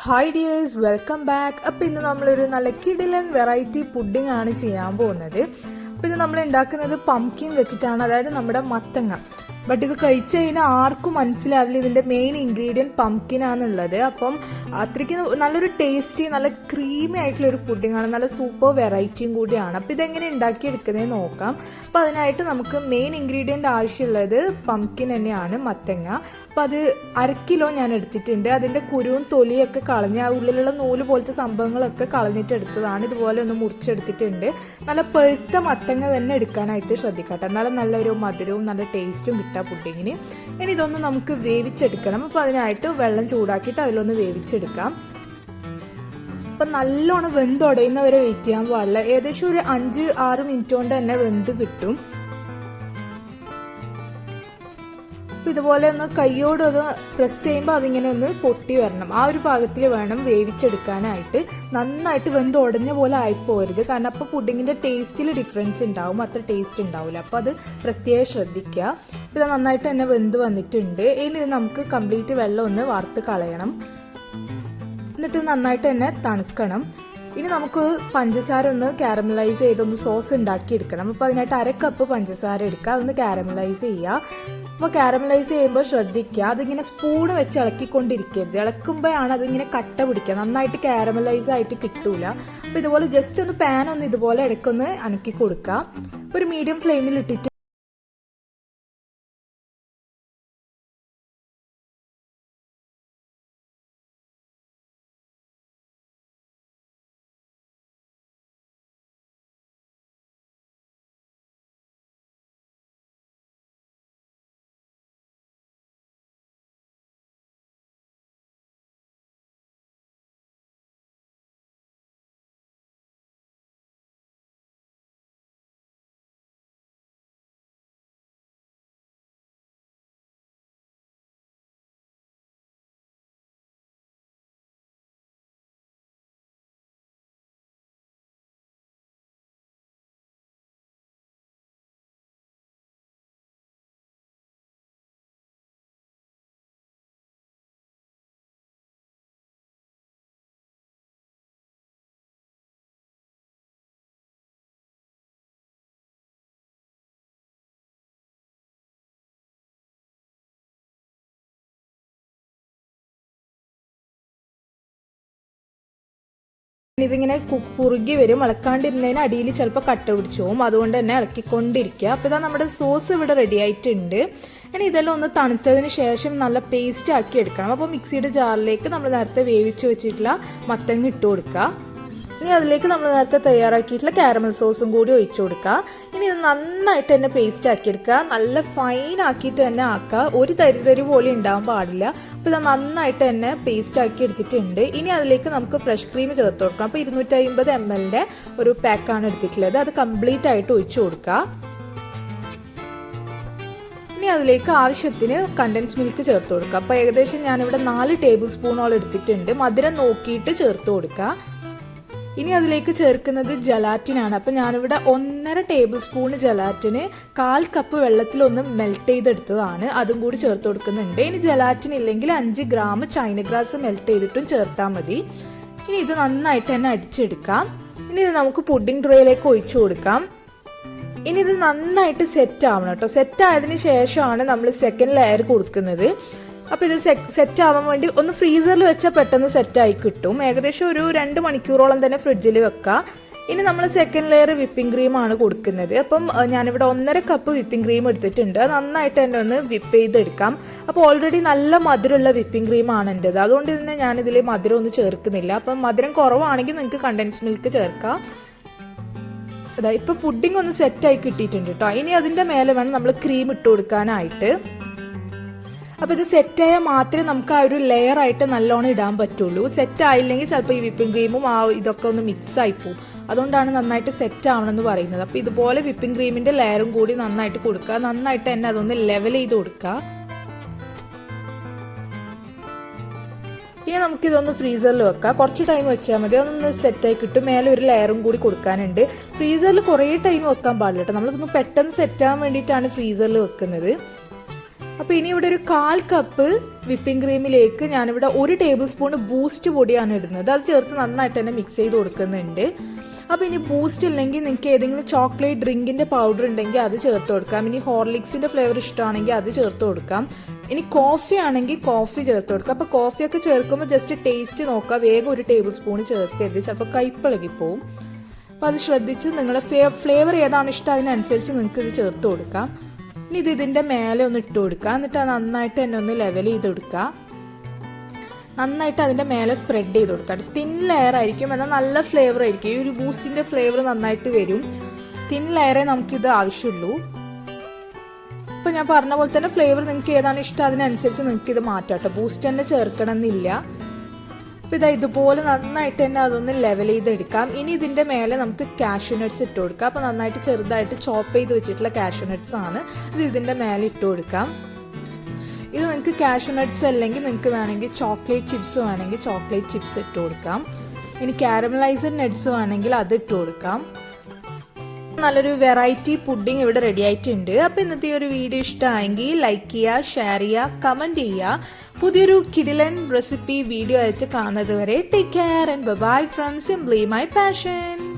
Hi dears, welcome back. അപ്പോൾ ഇന്ന് നമ്മളൊരു നല്ല കിടിലൻ വെറൈറ്റി പുഡിംഗ് ആണ് ചെയ്യാൻ പോകുന്നത്. അപ്പോൾ ഇത് നമ്മൾ ഉണ്ടാക്കുന്നത് പംകിൻ വെച്ചിട്ടാണ്, അതായത് നമ്മുടെ മത്തങ്ങ. ബട്ട് ഇത് കഴിച്ചു കഴിഞ്ഞാൽ ആർക്കും മനസ്സിലാവില്ല ഇതിൻ്റെ മെയിൻ ഇൻഗ്രീഡിയൻറ്റ് പംകിനാന്നുള്ളത്. അപ്പം അത്രയ്ക്ക് നല്ലൊരു ടേസ്റ്റി, നല്ല ക്രീമി ആയിട്ടുള്ളൊരു പുഡിംഗ് ആണ്, നല്ല സൂപ്പർ വെറൈറ്റിയും കൂടിയാണ്. അപ്പോൾ ഇതെങ്ങനെ ഉണ്ടാക്കിയെടുക്കുന്നതെന്ന് നോക്കാം. അപ്പോൾ അതിനായിട്ട് നമുക്ക് മെയിൻ ഇൻഗ്രീഡിയൻ്റ് ആവശ്യമുള്ളത് പംകിൻ തന്നെയാണ്, മത്തങ്ങ. അപ്പോൾ അത് 1 കിലോ ഞാൻ എടുത്തിട്ടുണ്ട്. അതിൻ്റെ കുരുവും തൊലിയൊക്കെ കളഞ്ഞ് ആ ഉള്ളിലുള്ള നൂല് പോലത്തെ സംഭവങ്ങളൊക്കെ കളഞ്ഞിട്ട് എടുത്തതാണ്. ഇതുപോലെ ഒന്ന് മുറിച്ചെടുത്തിട്ടുണ്ട്. നല്ല പഴുത്ത മത്തങ്ങ തന്നെ എടുക്കാനായിട്ട് ശ്രദ്ധിക്കട്ടെ, എന്നാലും നല്ലൊരു മധുരവും നല്ല ടേസ്റ്റും കിട്ടുക പുഡിങ്ങിന്. ഇനി ഇതൊന്ന് നമുക്ക് വേവിച്ചെടുക്കണം. അപ്പോൾ അതിനായിട്ട് വെള്ളം ചൂടാക്കിയിട്ട് അതിലൊന്ന് വേവിച്ചെടുക്കാം. അപ്പം നല്ലോണം വെന്തുടയുന്നവരെ വെയിറ്റ് ചെയ്യാൻ പാടില്ല. ഏകദേശം ഒരു 5-6 മിനിറ്റ് കൊണ്ട് തന്നെ വെന്ത് കിട്ടും. അപ്പം ഇതുപോലെ ഒന്ന് കൈയോട് ഒന്ന് പ്രസ് ചെയ്യുമ്പോൾ അതിങ്ങനെ ഒന്ന് പൊട്ടി വരണം. ആ ഒരു പാകത്തിൽ വേണം വേവിച്ചെടുക്കാനായിട്ട്. നന്നായിട്ട് വെന്ത് ഉടഞ്ഞ പോലെ ആയിപ്പോരുത്, കാരണം അപ്പോൾ പുഡിങ്ങിൻ്റെ ടേസ്റ്റിൽ ഡിഫറൻസ് ഉണ്ടാവും, അത്ര ടേസ്റ്റ് ഉണ്ടാവില്ല. അപ്പോൾ അത് പ്രത്യേകം ശ്രദ്ധിക്കുക. ഇത് നന്നായിട്ട് തന്നെ വെന്ത് വന്നിട്ടുണ്ട്. ഇനി ഇത് നമുക്ക് കംപ്ലീറ്റ് വെള്ളം ഒന്ന് വാർത്ത് കളയണം. എന്നിട്ട് നന്നായിട്ട് തന്നെ തണുക്കണം. ഇനി നമുക്ക് പഞ്ചസാര ഒന്ന് കാരമലൈസ് ചെയ്തൊന്ന് സോസ് ഉണ്ടാക്കിയെടുക്കണം. അപ്പോൾ അതിനായിട്ട് 1 കപ്പ് പഞ്ചസാര എടുക്കുക, അതൊന്ന് കാരമലൈസ് ചെയ്യുക. അപ്പോൾ കാരമലൈസ് ചെയ്യുമ്പോൾ ശ്രദ്ധിക്കുക, അതിങ്ങനെ സ്പൂണ് വെച്ച് ഇളക്കിക്കൊണ്ടിരിക്കരുത്. ഇളക്കുമ്പോഴാണ് അതിങ്ങനെ കട്ട പിടിക്കുക, നന്നായിട്ട് കാരമലൈസ് ആയിട്ട് കിട്ടൂല. അപ്പോൾ ഇതുപോലെ ജസ്റ്റ് ഒന്ന് പാൻ ഒന്ന് ഇതുപോലെ ഇടയ്ക്കൊന്ന് അനക്കി കൊടുക്കുക. അപ്പോൾ ഒരു മീഡിയം ഫ്ലെയിമിൽ ഇട്ടിട്ട് ഇതിങ്ങനെ കുറുകി വരും. ഇളക്കാണ്ടിരുന്നതിന് അടിയിൽ ചിലപ്പോൾ കട്ട പിടിച്ചു പോകും, അതുകൊണ്ട് തന്നെ ഇളക്കിക്കൊണ്ടിരിക്കുക. അപ്പോൾ ഇതാ നമ്മുടെ സോസ് ഇവിടെ റെഡി ആയിട്ടുണ്ട്. ഇനി ഇതെല്ലാം ഒന്ന് തണുത്തതിന് ശേഷം നല്ല പേസ്റ്റ് ആക്കി എടുക്കണം. അപ്പോൾ മിക്സിയുടെ ജാറിലേക്ക് നമ്മൾ നേരത്തെ വേവിച്ച് വെച്ചിട്ടുള്ള മത്തങ്ങ ഇട്ട് കൊടുക്കുക. ഇനി അതിലേക്ക് നമ്മൾ നേരത്തെ തയ്യാറാക്കിയിട്ടുള്ള കാരമൽ സോസും കൂടി ഒഴിച്ചു കൊടുക്കുക. ഇനി ഇത് നന്നായിട്ട് തന്നെ പേസ്റ്റ് ആക്കിയെടുക്കുക, നല്ല ഫൈൻ ആക്കിയിട്ട് തന്നെ ആക്കുക. ഒരു തരി പോലെ ഉണ്ടാവാൻ പാടില്ല. അപ്പോൾ ഇത് നന്നായിട്ട് തന്നെ പേസ്റ്റ് ആക്കി എടുത്തിട്ടുണ്ട്. ഇനി അതിലേക്ക് നമുക്ക് ഫ്രഷ് ക്രീം ചേർത്ത് കൊടുക്കണം. അപ്പോൾ 250 ml ഒരു പാക്കാണ് എടുത്തിട്ടുള്ളത്, അത് കംപ്ലീറ്റ് ആയിട്ട് ഒഴിച്ചു കൊടുക്കുക. ഇനി അതിലേക്ക് ആവശ്യത്തിന് കണ്ടൻസ് മിൽക്ക് ചേർത്ത് കൊടുക്കുക. അപ്പോൾ ഏകദേശം ഞാനിവിടെ 4 ടേബിൾ സ്പൂണോളം എടുത്തിട്ടുണ്ട്. മധുരം നോക്കിയിട്ട് ചേർത്ത് കൊടുക്കുക. ഇനി അതിലേക്ക് ചേർക്കുന്നത് ജലാറ്റിനാണ്. അപ്പോൾ ഞാനിവിടെ 1.5 ടേബിൾ സ്പൂൺ ജലാറ്റിന് 1/4 കപ്പ് വെള്ളത്തിലൊന്ന് മെൽറ്റ് ചെയ്തെടുത്തതാണ്, അതും കൂടി ചേർത്ത് കൊടുക്കുന്നുണ്ട്. ഇനി ജലാറ്റിൻ ഇല്ലെങ്കിൽ 5 ഗ്രാം ചൈന ഗ്രാസ് മെൽറ്റ് ചെയ്തിട്ടും ചേർത്താൽ മതി. ഇനി ഇത് നന്നായിട്ട് തന്നെ അടിച്ചെടുക്കാം. ഇനി ഇത് നമുക്ക് പുഡിംഗ് ട്രേയിലേക്ക് ഒഴിച്ചു കൊടുക്കാം. ഇനി ഇത് നന്നായിട്ട് സെറ്റ് ആവണം കേട്ടോ. സെറ്റ് ആയതിനു ശേഷമാണ് നമ്മൾ സെക്കൻഡ് ലെയർ കൊടുക്കുന്നത്. അപ്പോൾ ഇത് സെറ്റ് ആവാൻ വേണ്ടി ഒന്ന് ഫ്രീസറിൽ വെച്ചാൽ പെട്ടെന്ന് സെറ്റായി കിട്ടും. ഏകദേശം ഒരു 2 മണിക്കൂറോളം തന്നെ ഫ്രിഡ്ജിൽ വെക്കുക. ഇനി നമ്മൾ സെക്കൻഡ് ലെയർ വിപ്പിംഗ് ക്രീമാണ് കൊടുക്കുന്നത്. അപ്പം ഞാനിവിടെ 1.5 കപ്പ് വിപ്പിംഗ് ക്രീം എടുത്തിട്ടുണ്ട്. അത് നന്നായിട്ട് തന്നെ ഒന്ന് വിപ്പ് ചെയ്തെടുക്കാം. അപ്പോൾ ഓൾറെഡി നല്ല മധുരമുള്ള വിപ്പിംഗ് ക്രീമാണ് എൻ്റെത്, അതുകൊണ്ട് തന്നെ ഞാനിതിൽ മധുരം ഒന്നും ചേർക്കുന്നില്ല. അപ്പം മധുരം കുറവാണെങ്കിൽ നിങ്ങൾക്ക് കണ്ടൻസ് മിൽക്ക് ചേർക്കാം. അതാ ഇപ്പോൾ പുഡിംഗ് ഒന്ന് സെറ്റായി കിട്ടിയിട്ടുണ്ട് കേട്ടോ. ഇനി അതിൻ്റെ മേലെ വേണം നമ്മൾ ക്രീം ഇട്ട് കൊടുക്കാനായിട്ട്. അപ്പോൾ ഇത് സെറ്റായാൽ മാത്രമേ നമുക്ക് ആ ഒരു ലെയർ ആയിട്ട് നല്ലോണം ഇടാൻ പറ്റുള്ളൂ. സെറ്റ് ആയില്ലെങ്കിൽ ചിലപ്പോൾ ഈ വിപ്പിംഗ് ക്രീമും ഇതൊക്കെ ഒന്ന് മിക്സ് ആയിപ്പോവും. അതുകൊണ്ടാണ് നന്നായിട്ട് സെറ്റ് ആവണമെന്ന് പറയുന്നത്. അപ്പോൾ ഇതുപോലെ വിപ്പിംഗ് ക്രീമിൻ്റെ ലെയറും കൂടി നന്നായിട്ട് കൊടുക്കുക. നന്നായിട്ട് തന്നെ അതൊന്ന് ലെവൽ ചെയ്ത് കൊടുക്കുക. ഇനി നമുക്കിതൊന്ന് ഫ്രീസറിൽ വെക്കാം. കുറച്ച് ടൈം വെച്ചാൽ മതി, അതൊന്ന് സെറ്റായി കിട്ടും. മേലെ ഒരു ലെയറും കൂടി കൊടുക്കാനുണ്ട്. ഫ്രീസറിൽ കുറേ ടൈം വെക്കാൻ പാടില്ല കേട്ടോ. നമ്മളിതൊന്ന് പെട്ടെന്ന് സെറ്റാകാൻ വേണ്ടിയിട്ടാണ് ഫ്രീസറിൽ വെക്കുന്നത്. അപ്പോൾ ഇനി ഇവിടെ ഒരു 1/4 കപ്പ് വിപ്പിംഗ് ക്രീമിലേക്ക് ഞാനിവിടെ 1 ടേബിൾ സ്പൂൺ ബൂസ്റ്റ് പൊടിയാണ് ഇടുന്നത്. അത് ചേർത്ത് നന്നായിട്ട് തന്നെ മിക്സ് ചെയ്ത് കൊടുക്കുന്നുണ്ട്. അപ്പോൾ ഇനി ബൂസ്റ്റ് ഇല്ലെങ്കിൽ നിങ്ങൾക്ക് ഏതെങ്കിലും ചോക്ലേറ്റ് ഡ്രിങ്കിൻ്റെ പൗഡർ ഉണ്ടെങ്കിൽ അത് ചേർത്ത് കൊടുക്കാം. ഇനി ഹോർലിക്സിൻ്റെ ഫ്ലേവർ ഇഷ്ടമാണെങ്കിൽ അത് ചേർത്ത് കൊടുക്കാം. ഇനി കോഫി ആണെങ്കിൽ കോഫി ചേർത്ത് കൊടുക്കാം. അപ്പോൾ കോഫിയൊക്കെ ചേർക്കുമ്പോൾ ജസ്റ്റ് ടേസ്റ്റ് നോക്കുക, വേഗം 1 ടേബിൾ സ്പൂൺ ചേർക്കരുത്, ചിലപ്പോൾ കയ്പ്പിളകിപ്പോവും. അപ്പോൾ അത് ശ്രദ്ധിച്ച് നിങ്ങളുടെ ഫ്ലേവർ ഏതാണ് ഇഷ്ടം അതിനനുസരിച്ച് നിങ്ങൾക്ക് ഇത് ചേർത്ത് കൊടുക്കാം. ഇനി ഇതിൻ്റെ മേലെ ഒന്ന് ഇട്ട് കൊടുക്കുക, എന്നിട്ട് അത് നന്നായിട്ട് തന്നെ ഒന്ന് ലെവൽ ചെയ്ത് കൊടുക്കുക. നന്നായിട്ട് അതിൻ്റെ മേലെ സ്പ്രെഡ് ചെയ്ത് കൊടുക്കുക. തിൻ ലെയർ ആയിരിക്കും, എന്നാൽ നല്ല ഫ്ലേവർ ആയിരിക്കും. ഈ ഒരു ബൂസ്റ്റിൻ്റെ ഫ്ലേവർ നന്നായിട്ട് വരും. തിൻ ലെയറേ നമുക്കിത് ആവശ്യമുള്ളൂ. ഇപ്പോൾ ഞാൻ പറഞ്ഞ പോലെ തന്നെ ഫ്ലേവർ നിങ്ങൾക്ക് ഏതാണ് ഇഷ്ടം അതിനനുസരിച്ച് നിങ്ങൾക്ക് ഇത് മാറ്റാം കേട്ടോ. ബൂസ്റ്റ് തന്നെ ചേർക്കണം എന്നില്ല. അപ്പോൾ ഇതുപോലെ നന്നായിട്ട് തന്നെ അതൊന്ന് ലെവൽ ചെയ്തെടുക്കാം. ഇനി ഇതിൻ്റെ മേലെ നമുക്ക് കാഷ്യൂ നട്ട്സ് ഇട്ട് കൊടുക്കാം. അപ്പോൾ നന്നായിട്ട് ചെറുതായിട്ട് ചോപ്പ് ചെയ്ത് വെച്ചിട്ടുള്ള കാഷ്യൂ നട്ട്സ് ആണ്. ഇത് ഇതിൻ്റെ മേലെ ഇട്ട് കൊടുക്കാം. ഇത് നിങ്ങൾക്ക് കാഷ്യൂ നട്ട്സ് അല്ലെങ്കിൽ നിങ്ങൾക്ക് വേണമെങ്കിൽ ചോക്ലേറ്റ് ചിപ്സ് വേണമെങ്കിൽ ചോക്ലേറ്റ് ചിപ്സ് ഇട്ട് കൊടുക്കാം. ഇനി കാരമലൈസ്ഡ് നട്ട്സ് വേണമെങ്കിൽ അത് ഇട്ട് കൊടുക്കാം. നല്ലൊരു വെറൈറ്റി പുഡിംഗ് ഇവിടെ റെഡി ആയിട്ടുണ്ട്. അപ്പോൾ ഇന്നത്തെ ഒരു വീഡിയോ ഇഷ്ടമായെങ്കിൽ ലൈക്ക് ചെയ്യുക, ഷെയർ ചെയ്യുക, കമൻറ്റ് ചെയ്യുക. പുതിയൊരു കിടിലൻ റെസിപ്പി വീഡിയോ ആയിട്ട് കാണുന്നത് വരെ take care and bye from simply my passion.